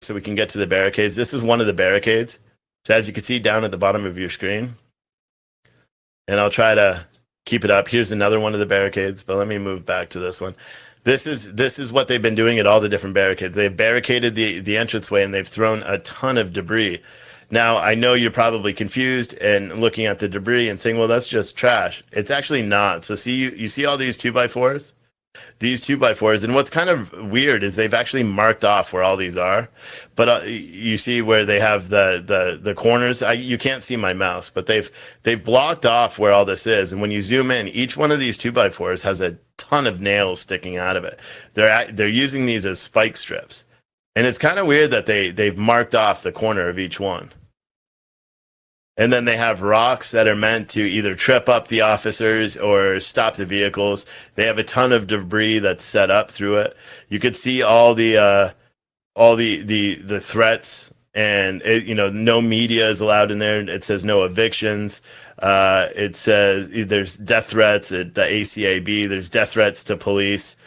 so we can get to the barricades. This is one of the barricades. So as you can see down at the bottom of your screen, and I'll try to keep it up. Here's another one of the barricades, but let me move back to this one. This is what they've been doing at all the different barricades. They've barricaded the entranceway, and they've thrown a ton of debris. Now, I know you're probably confused and looking at the debris and saying, well, that's just trash. It's actually not. So see, you see all these 2x4s? These 2x4s, and what's kind of weird is they've actually marked off where all these are, but you see where they have the corners. You can't see my mouse, but they've blocked off where all this is, and when you zoom in, each one of these 2x4s has a ton of nails sticking out of it. They're using these as spike strips, and it's kind of weird that they've marked off the corner of each one. And then they have rocks that are meant to either trip up the officers or stop the vehicles. They have a ton of debris that's set up through it. You could see all the threats, and no media is allowed in there. It says no evictions. It says there's death threats at the ACAB. There's death threats to police.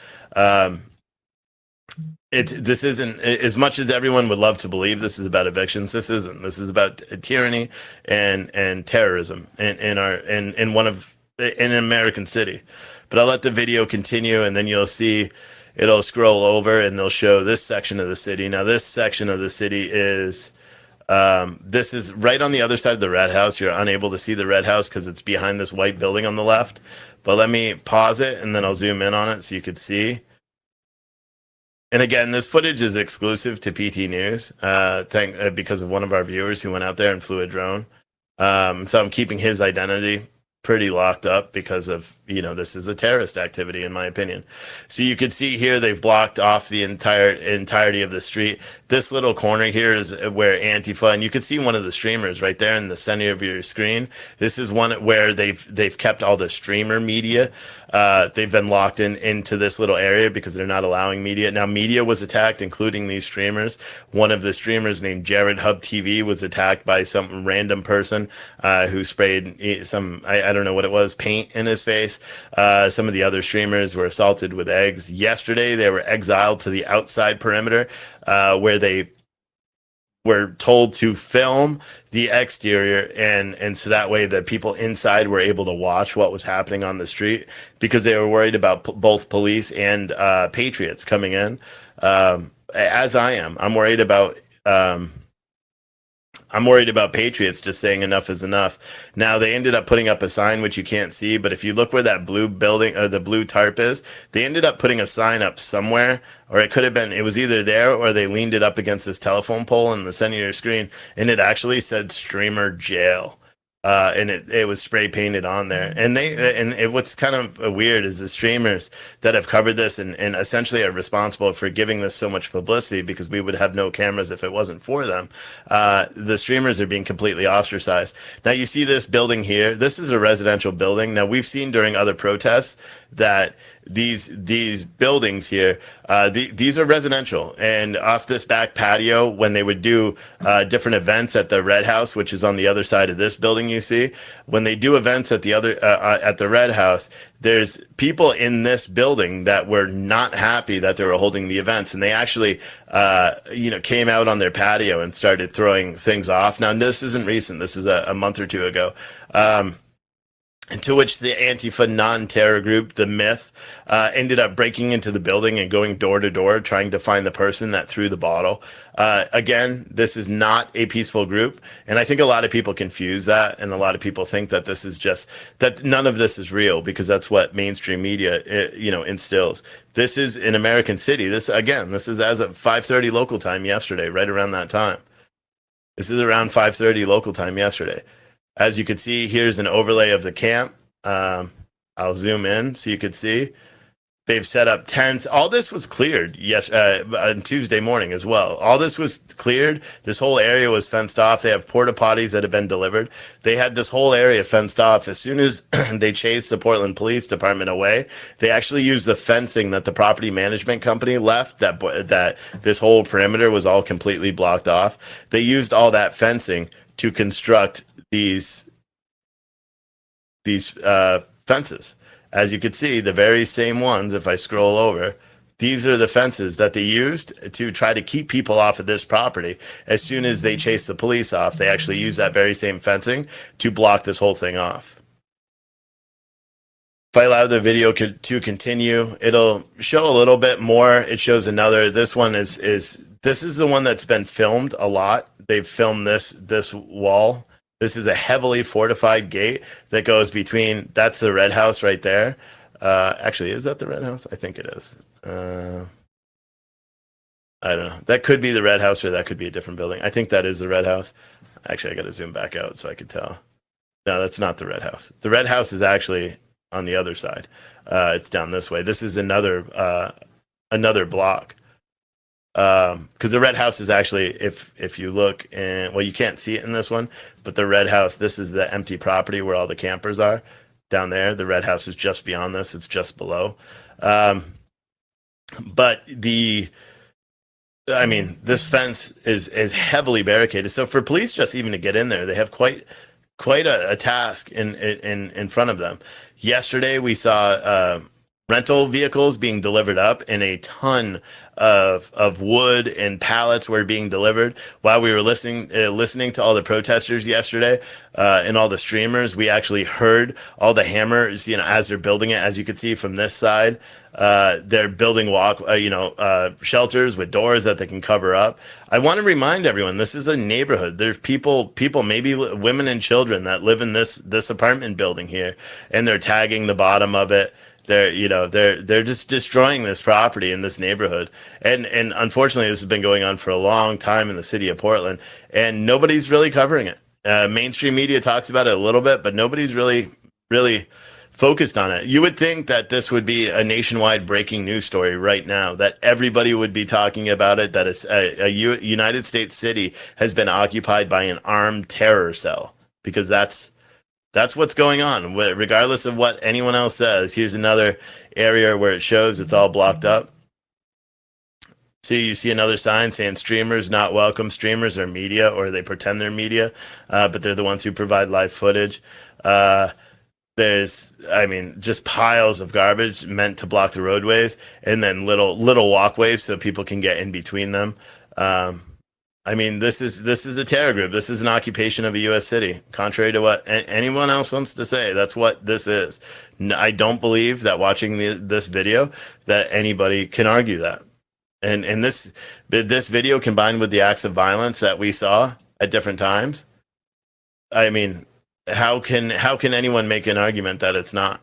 This isn't, as much as everyone would love to believe this is about evictions. This isn't. This is about tyranny and terrorism in an American city. But I'll let the video continue, and then you'll see it'll scroll over, and they'll show this section of the city. Now, this section of the city is this is right on the other side of the Red House. You're unable to see the Red House because it's behind this white building on the left. But let me pause it, and then I'll zoom in on it so you could see. And again, this footage is exclusive to PT News, because of one of our viewers who went out there and flew a drone. So I'm keeping his identity pretty locked up because of, this is a terrorist activity, in my opinion. So you could see here they've blocked off the entirety of the street. This little corner here is where Antifa, and you could see one of the streamers right there in the center of your screen. This is one where they've kept all the streamer media. They've been locked into this little area because they're not allowing media. Now, media was attacked, including these streamers. One of the streamers named Jared Hub TV was attacked by some random person who sprayed some, I don't know what it was, paint in his face. Some of the other streamers were assaulted with eggs. Yesterday, they were exiled to the outside perimeter where they were told to film the exterior, and so that way the people inside were able to watch what was happening on the street, because they were worried about both police and patriots coming in. As I am, I'm worried about patriots just saying enough is enough. Now, they ended up putting up a sign, which you can't see, but if you look where that blue building, the blue tarp is, they ended up putting a sign up somewhere, or it was either there or they leaned it up against this telephone pole in the center of your screen, and it actually said streamer jail. And it was spray painted on there. And what's kind of weird is the streamers that have covered this and essentially are responsible for giving this so much publicity, because we would have no cameras if it wasn't for them. The streamers are being completely ostracized. Now, you see this building here. This is a residential building. Now, we've seen during other protests that these buildings here, these are residential, and off this back patio, when they would do different events at the Red House, which is on the other side of this building, you see, when they do events at the Red House, there's people in this building that were not happy that they were holding the events, and they actually came out on their patio and started throwing things off. Now, this isn't recent. This is a month or two ago. To which the Antifa non-terror group, The Myth, ended up breaking into the building and going door to door trying to find the person that threw the bottle. Again, this is not a peaceful group, and I think a lot of people confuse that, and a lot of people think that this is just, that none of this is real, because that's what mainstream media instills. This is an American city. This is as of 5:30 local time yesterday, right around that time. This is around 5:30 local time yesterday. As you can see, here's an overlay of the camp. I'll zoom in so you can see. They've set up tents. All this was cleared on Tuesday morning as well. All this was cleared. This whole area was fenced off. They have porta potties that have been delivered. They had this whole area fenced off. As soon as they chased the Portland Police Department away, they actually used the fencing that the property management company left, that this whole perimeter was all completely blocked off. They used all that fencing to construct these fences. As you can see, the very same ones, if I scroll over, These are the fences that they used to try to keep people off of this property. As soon as they chased the police off, they actually used that very same fencing to block this whole thing off. If I allow the video to continue, it'll show a little bit more. It shows another. This one is this is the one that's been filmed a lot. They've filmed this wall. This is a heavily fortified gate that goes between. That's the Red House right there. Actually, is that the Red House? I think it is. I don't know. That could be the Red House, or that could be a different building. I think that is the Red House. Actually, I got to zoom back out so I could tell. No, that's not the Red House. The Red House is actually on the other side. It's down this way. This is another block. Because the Red House is actually, if you look, and well, you can't see it in this one, but the Red House, this is the empty property where all the campers are down there. The Red House is just beyond this. It's just below. But this fence is heavily barricaded. So for police just even to get in there, they have quite a task in front of them. Yesterday we saw rental vehicles being delivered up, and a ton of wood and pallets were being delivered while we were listening to all the protesters yesterday, and all the streamers. We actually heard all the hammers, as they're building it. As you can see from this side, they're building shelters with doors that they can cover up. I want to remind everyone, this is a neighborhood. There's people, maybe women and children, that live in this apartment building here, and they're tagging the bottom of it. They're just destroying this property in this neighborhood, and unfortunately, this has been going on for a long time in the city of Portland, and nobody's really covering it. Mainstream media talks about it a little bit, but nobody's really focused on it. You would think that this would be a nationwide breaking news story right now, that everybody would be talking about it, that a United States city has been occupied by an armed terror cell, because that's what's going on, regardless of what anyone else says. Here's another area where it shows it's all blocked up. So you see another sign saying streamers not welcome. Streamers are media, or they pretend they're media, but they're the ones who provide live footage. There's, just piles of garbage meant to block the roadways, and then little walkways so people can get in between them. This is a terror group. This is an occupation of a U.S. city, contrary to what anyone else wants to say. That's what this is. I don't believe that watching this video that anybody can argue that. And this video, combined with the acts of violence that we saw at different times, how can anyone make an argument that it's not?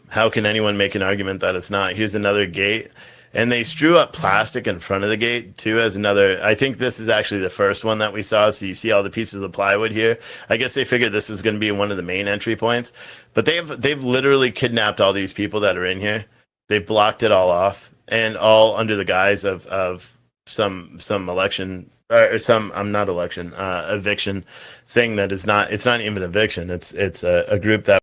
How can anyone make an argument that it's not? Here's another gate. And they strew up plastic in front of the gate too, as another. I think this is actually the first one that we saw. So you see all the pieces of plywood here. I guess they figured this is going to be one of the main entry points, but they've literally kidnapped all these people that are in here. They blocked it all off, and all under the guise of some election, or some eviction thing that is not. It's not even eviction. It's a group that